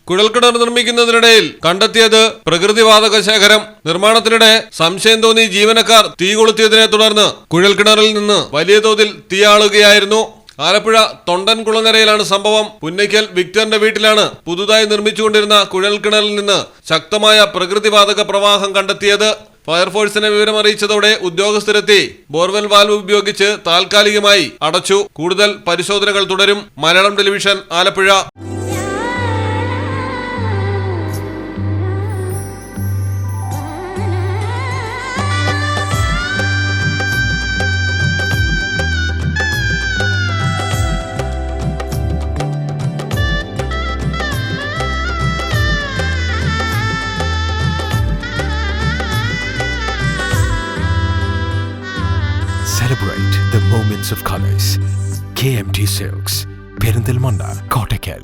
കുഴൽക്കിണർ നിർമ്മിക്കുന്നതിനിടയിൽ കണ്ടെത്തിയത് പ്രകൃതിവാതക ശേഖരം. നിർമ്മാണത്തിനിടെ സംശയം തോന്നി ജീവനക്കാർ തീ കൊളുത്തിയതിനെ തുടർന്ന് കുഴൽക്കിണറിൽ നിന്ന് വലിയ തോതിൽ തീയാളുകയായിരുന്നു. ആലപ്പുഴ തൊണ്ടൻകുളങ്ങരയിലാണ് സംഭവം. പുന്നയ്ക്കൽ വിക്ടറിന്റെ വീട്ടിലാണ് പുതുതായി നിർമ്മിച്ചുകൊണ്ടിരുന്ന കുഴൽക്കിണറിൽ നിന്ന് ശക്തമായ പ്രകൃതിവാതക പ്രവാഹം കണ്ടെത്തിയത്. ഫയർഫോഴ്സിനെ വിവരമറിയിച്ചതോടെ ഉദ്യോഗസ്ഥരെത്തി ബോർവെൽ വാൽവ് ഉപയോഗിച്ച് താൽക്കാലികമായി അടച്ചു. കൂടുതൽ പരിശോധനകൾ തുടരും. Malayalam television, Alappuzha. Celebrate the moments of colors. KMT Silks, Perindalmanda, Kottakkal.